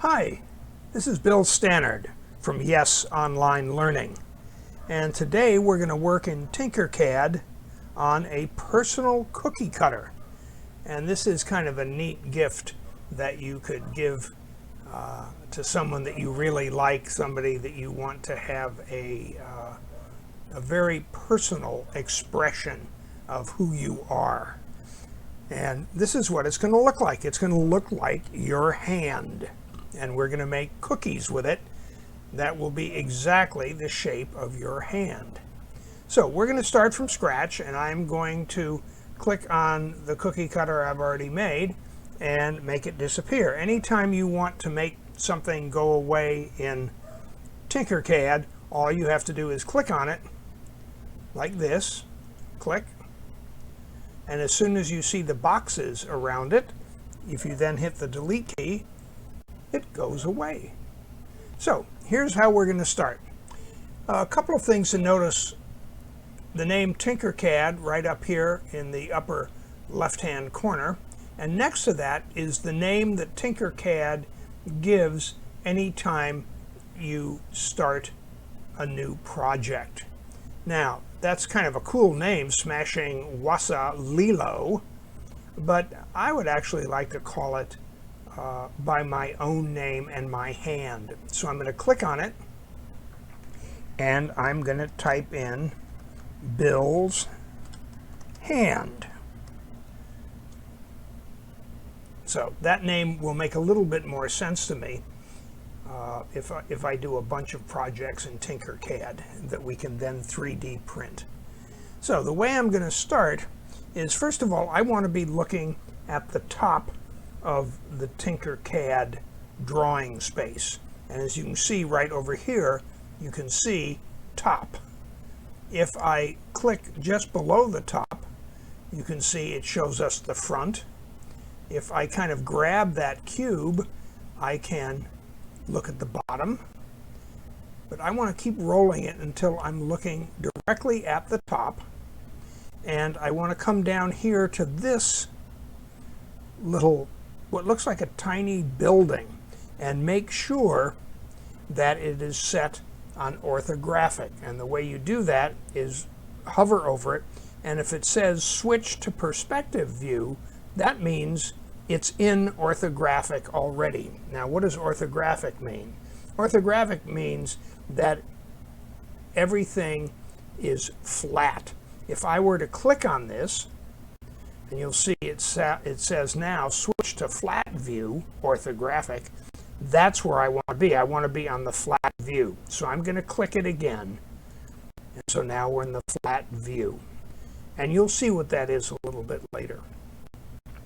Hi, this is Bill Stannard from Yes Online Learning, and today we're going to work in TinkerCAD on a personal cookie cutter. And this is kind of a neat gift that you could give to someone that you really like, somebody that you want to have a very personal expression of who you are. And this is what it's going to look like. It's going to look like your hand. And we're going to make cookies with it that will be exactly the shape of your hand. So we're going to start from scratch, and I'm going to click on the cookie cutter I've already made and make it disappear. Anytime you want to make something go away in TinkerCAD, all you have to do is click on it like this, click, and as soon as you see the boxes around it, if you then hit the delete key, it goes away. So here's how we're going to start. A couple of things to notice: the name TinkerCAD right up here in the upper left-hand corner, and next to that is the name that TinkerCAD gives anytime you start a new project. Now, that's kind of a cool name, Smashing Wassa Lilo, but I would actually like to call it by my own name and my hand. So I'm going to click on it, and I'm going to type in Bill's hand. So that name will make a little bit more sense to me if I do a bunch of projects in TinkerCAD that we can then 3D print. So the way I'm going to start is, first of all, I want to be looking at the top of the TinkerCAD drawing space. And as you can see right over here, you can see top. If I click just below the top, you can see it shows us the front. If I kind of grab that cube, I can look at the bottom. But I want to keep rolling it until I'm looking directly at the top. And I want to come down here to this little, what looks like a tiny building, and make sure that it is set on orthographic. And the way you do that is hover over it, and if it says switch to perspective view, that means it's in orthographic already. Now, what does orthographic mean? Orthographic means that everything is flat. If I were to click on this, and you'll see it says now switch to flat view, orthographic. That's where I want to be. I want to be on the flat view. So I'm going to click it again. And so now we're in the flat view. And you'll see what that is a little bit later.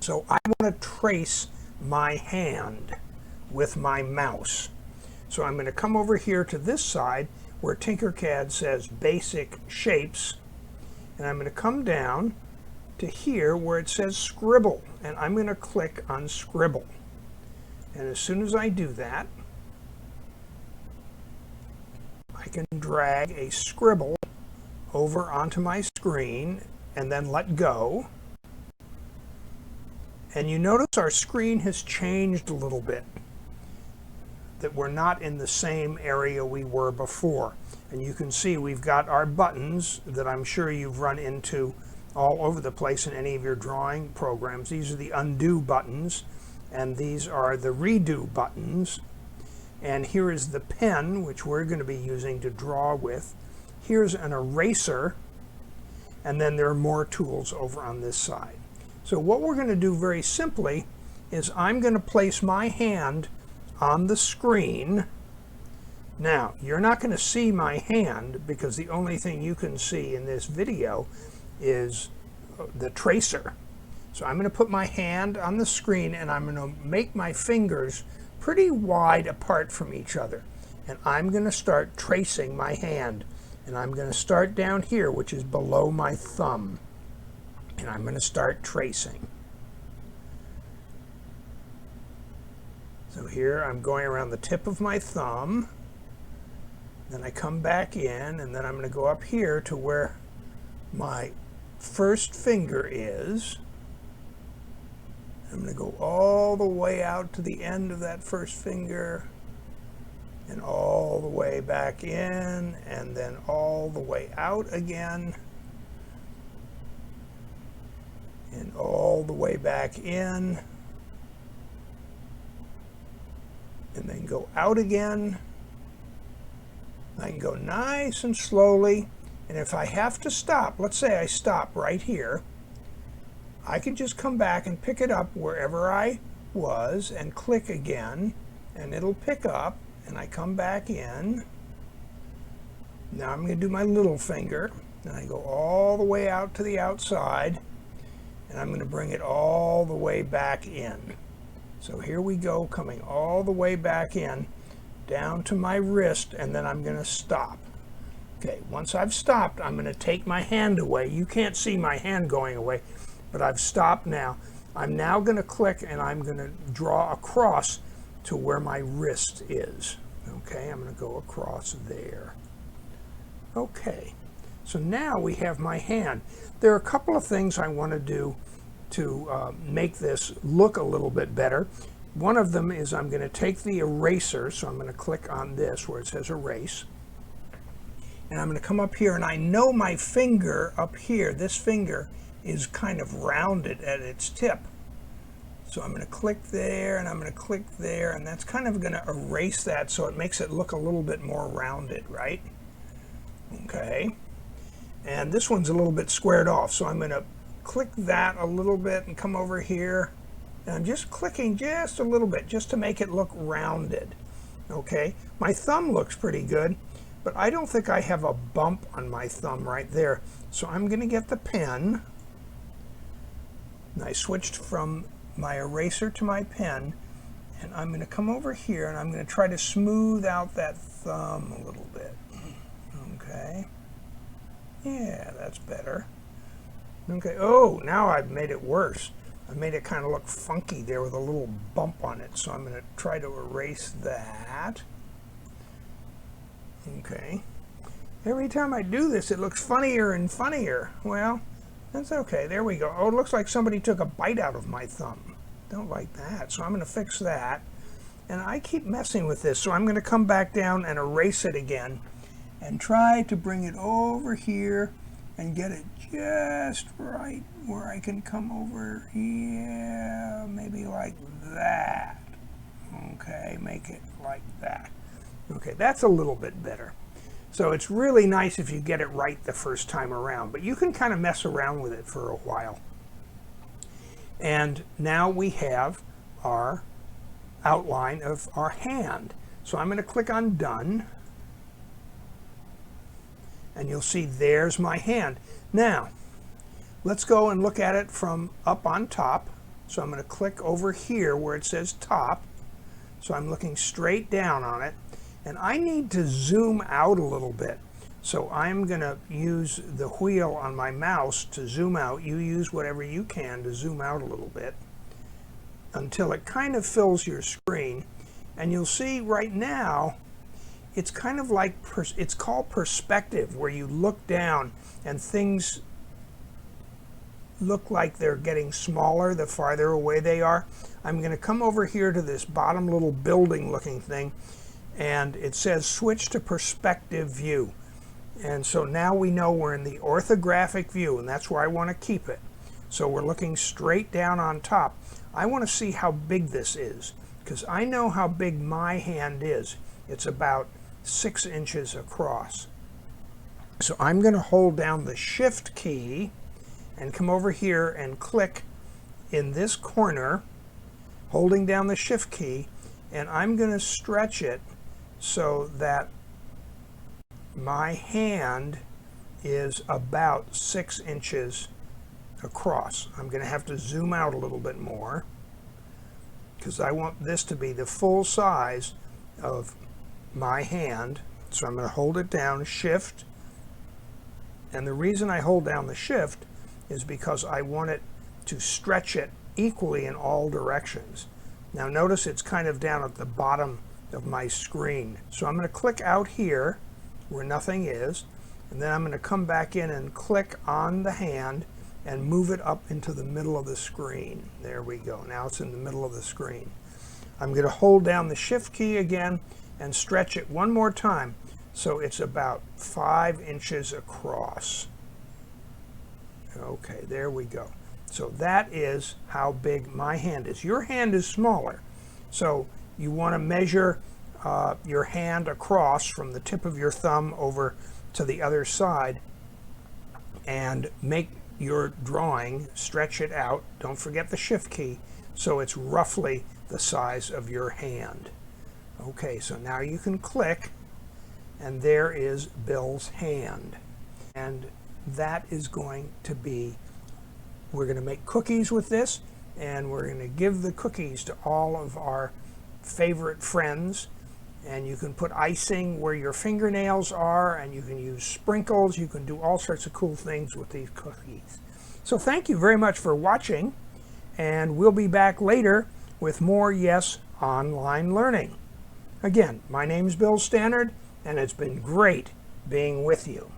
So I want to trace my hand with my mouse. So I'm going to come over here to this side where TinkerCAD says basic shapes. And I'm going to come down to here where it says scribble, and I'm going to click on scribble. And as soon as I do that, I can drag a scribble over onto my screen and then let go. And you notice our screen has changed a little bit, that we're not in the same area we were before. And you can see we've got our buttons that I'm sure you've run into all over the place in any of your drawing programs. These are the undo buttons, and these are the redo buttons. And here is the pen, which we're going to be using to draw with. Here's an eraser, and then there are more tools over on this side. So what we're going to do very simply is I'm going to place my hand on the screen. Now, you're not going to see my hand because the only thing you can see in this video is the tracer. So I'm going to put my hand on the screen, and I'm going to make my fingers pretty wide apart from each other. And I'm going to start tracing my hand. And I'm going to start down here, which is below my thumb. And I'm going to start tracing. So here I'm going around the tip of my thumb. Then I come back in, and then I'm going to go up here to where my first finger is, I'm going to go all the way out to the end of that first finger, and all the way back in, and then all the way out again, and all the way back in, and then go out again. I can go nice and slowly, and if I have to stop, let's say I stop right here, I can just come back and pick it up wherever I was and click again, and it'll pick up, and I come back in. Now I'm going to do my little finger, and I go all the way out to the outside, and I'm going to bring it all the way back in. So here we go, coming all the way back in, down to my wrist, and then I'm going to stop. Okay, once I've stopped, I'm going to take my hand away. You can't see my hand going away, but I've stopped now. I'm now going to click, and I'm going to draw across to where my wrist is. Okay, I'm going to go across there. Okay, so now we have my hand. There are a couple of things I want to do to make this look a little bit better. One of them is I'm going to take the eraser, so I'm going to click on this where it says erase. And I'm going to come up here, and I know my finger up here, this finger, is kind of rounded at its tip. So I'm going to click there, and I'm going to click there, and that's kind of going to erase that so it makes it look a little bit more rounded, right? Okay. And this one's a little bit squared off, so I'm going to click that a little bit and come over here. And I'm just clicking just a little bit just to make it look rounded. Okay. My thumb looks pretty good, but I don't think I have a bump on my thumb right there. So I'm going to get the pen. And I switched from my eraser to my pen, and I'm going to come over here, and I'm going to try to smooth out that thumb a little bit. Okay. Yeah, that's better. Okay. Oh, now I've made it worse. I made it kind of look funky there with a little bump on it, so I'm going to try to erase that. Okay. Every time I do this, it looks funnier and funnier. Well, that's okay. There we go. Oh, it looks like somebody took a bite out of my thumb. Don't like that. So I'm going to fix that. And I keep messing with this, so I'm going to come back down and erase it again and try to bring it over here and get it just right where I can come over. Yeah, maybe like that. Okay, make it like that. Okay, that's a little bit better. So it's really nice if you get it right the first time around, but you can kind of mess around with it for a while. And now we have our outline of our hand. So I'm going to click on Done, and you'll see there's my hand. Now, let's go and look at it from up on top. So I'm going to click over here where it says Top. So I'm looking straight down on it. And I need to zoom out a little bit. So I'm going to use the wheel on my mouse to zoom out. You use whatever you can to zoom out a little bit until it kind of fills your screen. And you'll see right now, it's kind of like, it's called perspective, where you look down and things look like they're getting smaller the farther away they are. I'm going to come over here to this bottom little building looking thing, and it says switch to perspective view. And so now we know we're in the orthographic view, and that's where I want to keep it. So we're looking straight down on top. I want to see how big this is, because I know how big my hand is. It's about 6 inches across. So I'm going to hold down the Shift key and come over here and click in this corner, holding down the Shift key, and I'm going to stretch it so that my hand is about 6 inches across. I'm going to have to zoom out a little bit more because I want this to be the full size of my hand. So I'm going to hold it down, Shift, and the reason I hold down the Shift is because I want it to stretch it equally in all directions. Now notice it's kind of down at the bottom of my screen. So I'm going to click out here where nothing is, and then I'm going to come back in and click on the hand, and move it up into the middle of the screen. There we go. Now it's in the middle of the screen. I'm going to hold down the Shift key again and stretch it one more time so it's about 5 inches across. Okay, there we go. So that is how big my hand is. Your hand is smaller, so you want to measure your hand across from the tip of your thumb over to the other side and make your drawing, stretch it out. Don't forget the Shift key, so it's roughly the size of your hand. Okay, so now you can click, and there is Bill's hand. And that is going to be, we're going to make cookies with this, and we're going to give the cookies to all of our favorite friends. And you can put icing where your fingernails are, and you can use sprinkles. You can do all sorts of cool things with these cookies. So thank you very much for watching, and we'll be back later with more Yes Online Learning. Again, my name's Bill Stannard, and it's been great being with you.